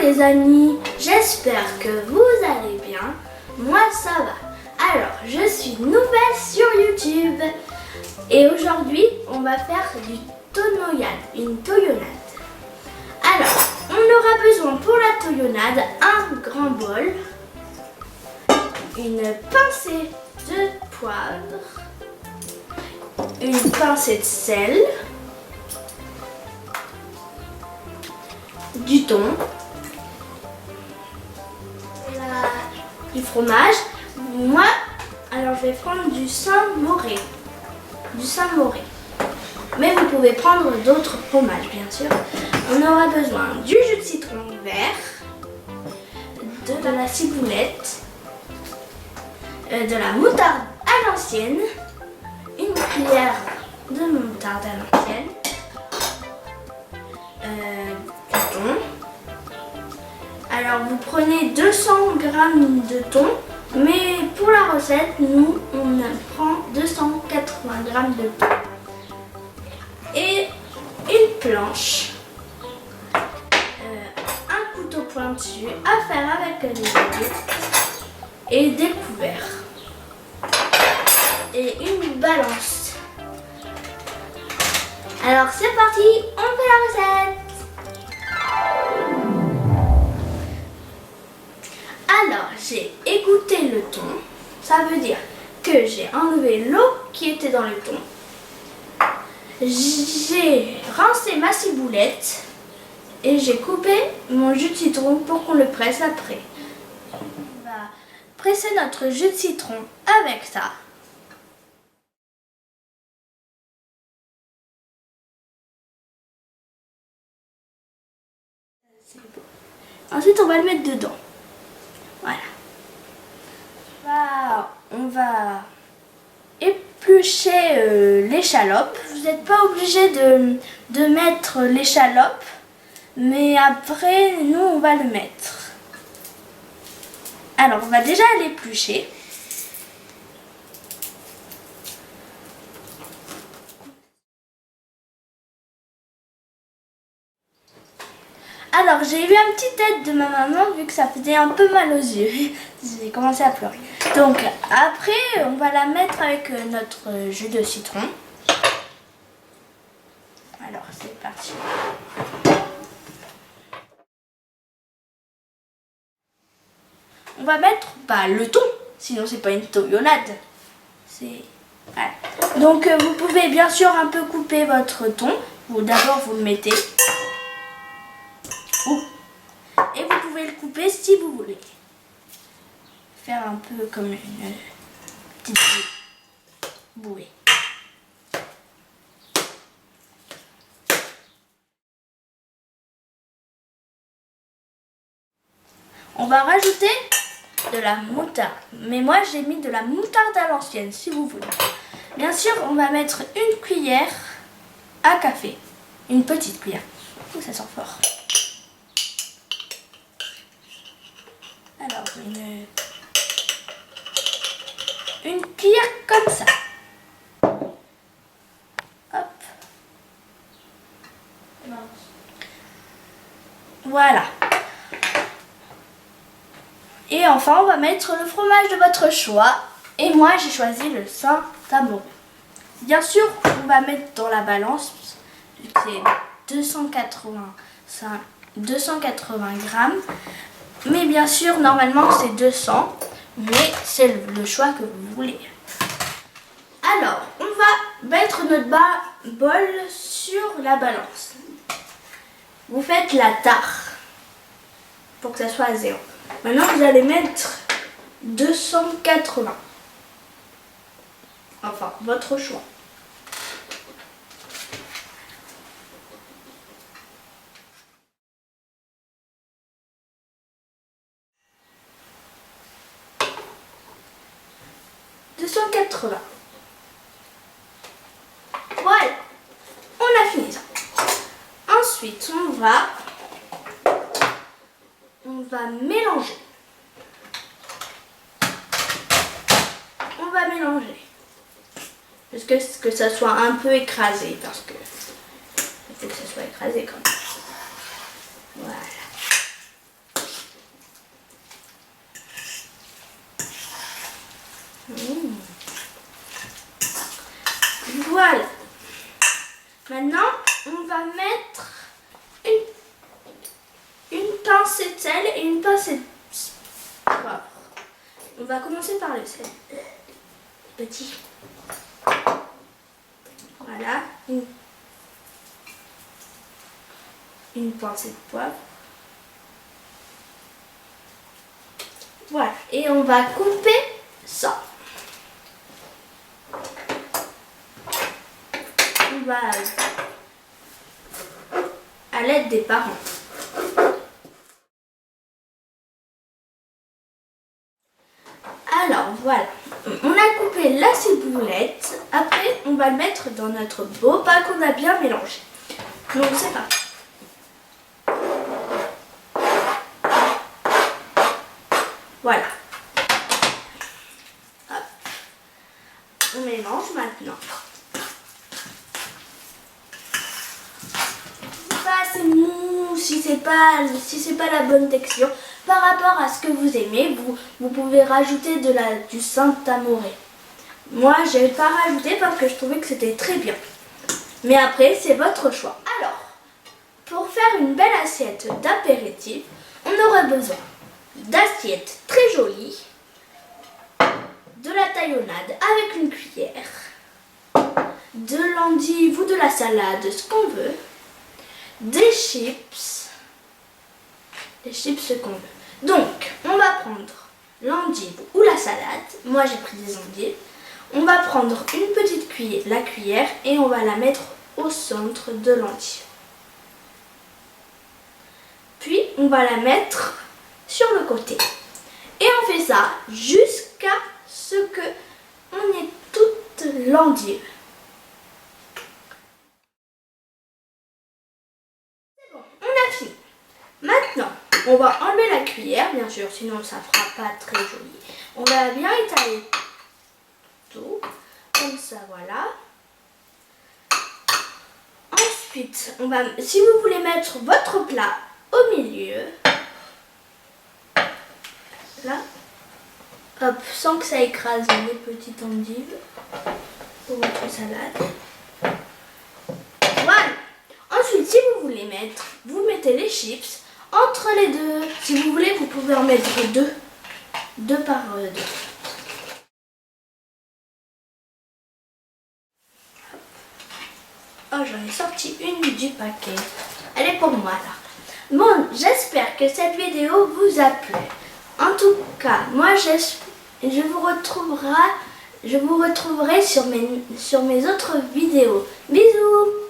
les amis, j'espère que vous allez bien. Moi ça va. Alors, je suis nouvelle sur YouTube et aujourd'hui on va faire du tonoyade, une toyonnade. Alors, on aura besoin pour la toyonnade un grand bol, une pincée de poivre, une pincée de sel, du thon, du fromage. Moi, alors je vais prendre du Saint-Moré. Mais vous pouvez prendre d'autres fromages, bien sûr. On aura besoin du jus de citron vert, de la ciboulette, de la moutarde à l'ancienne, une cuillère de moutarde à l'ancienne, du thon. Alors vous prenez 200 g de thon, mais pour la recette, nous on prend 280 g de thon. Et une planche, un couteau pointu à faire avec les œufs et des couverts et une balance. Alors c'est parti, on fait la recette. Alors j'ai égoutté le thon, ça veut dire que j'ai enlevé l'eau qui était dans le thon. J'ai rincé ma ciboulette et j'ai coupé mon jus de citron pour qu'on le presse après. On va presser notre jus de citron avec ça. C'est beau. Ensuite, on va le mettre dedans. Voilà. On va éplucher l'échalote. Vous n'êtes pas obligé de mettre l'échalote, mais après, nous, on va le mettre. Alors, on va déjà l'éplucher. Alors, j'ai eu un petit aide de ma maman vu que ça faisait un peu mal aux yeux. J'ai commencé à pleurer. Donc, après, on va la mettre avec notre jus de citron. Alors, c'est parti. On va mettre le thon, sinon c'est pas une toyonnade. Voilà. Donc, vous pouvez bien sûr un peu couper votre thon. D'abord, vous le mettez. Et vous pouvez le couper si vous voulez. Faire un peu comme une petite bouée. On va rajouter de la moutarde. Mais moi j'ai mis de la moutarde à l'ancienne si vous voulez. Bien sûr, on va mettre une cuillère à café. Une petite cuillère. Oh, ça sent fort. Alors, une cuillère comme ça. Hop. Voilà. Et enfin, on va mettre le fromage de votre choix. Et moi, j'ai choisi le Saint-Moré. Bien sûr, on va mettre dans la balance. C'est 280 grammes. Mais bien sûr, normalement, c'est 200. Mais c'est le choix que vous voulez. Alors, on va mettre notre bol sur la balance. Vous faites la tare pour que ça soit à 0. Maintenant, vous allez mettre 280. Enfin, votre choix. Voilà, on a fini ça. Ensuite, on va mélanger. On va mélanger. Parce que ça soit un peu écrasé. Parce que il faut que ça soit écrasé quand même. Voilà. Voilà. Maintenant, on va mettre une pincée de sel et une pincée de poivre. On va commencer par le sel. Petit. Voilà. Une pincée de poivre. Voilà. Et on va couper ça. On va à l'aide des parents. Alors voilà, on a coupé la ciboulette. Après, on va le mettre dans notre beau pain qu'on a bien mélangé. Donc c'est parti. Voilà. Hop. On mélange maintenant. C'est mou, si c'est pas la bonne texture par rapport à ce que vous aimez, vous pouvez rajouter du Saint-Amoré. Moi j'ai pas rajouté parce que je trouvais que c'était très bien, mais après c'est votre choix. Alors pour faire une belle assiette d'apéritif, on aurait besoin d'assiettes très jolies, de la taillonnade avec une cuillère, de l'endive ou de la salade, ce qu'on veut, des chips ce qu'on veut. Donc on va prendre l'endive ou la salade. Moi j'ai pris des endives. On va prendre une petite cuillère, la cuillère, et on va la mettre au centre de l'endive. Puis on va la mettre sur le côté. Et on fait ça jusqu'à ce que on ait toute l'endive. Maintenant, on va enlever la cuillère, bien sûr, sinon ça ne fera pas très joli. On va bien étaler tout, comme ça, voilà. Ensuite, si vous voulez mettre votre plat au milieu, là, hop, sans que ça écrase les petites endives pour votre salade. Voilà. Ensuite, si vous voulez vous mettez les chips entre les deux. Si vous voulez, vous pouvez en mettre deux par deux. Oh, j'en ai sorti une du paquet. Elle est pour moi là. Bon, j'espère que cette vidéo vous a plu. En tout cas, moi je vous retrouverai sur mes autres vidéos. Bisous!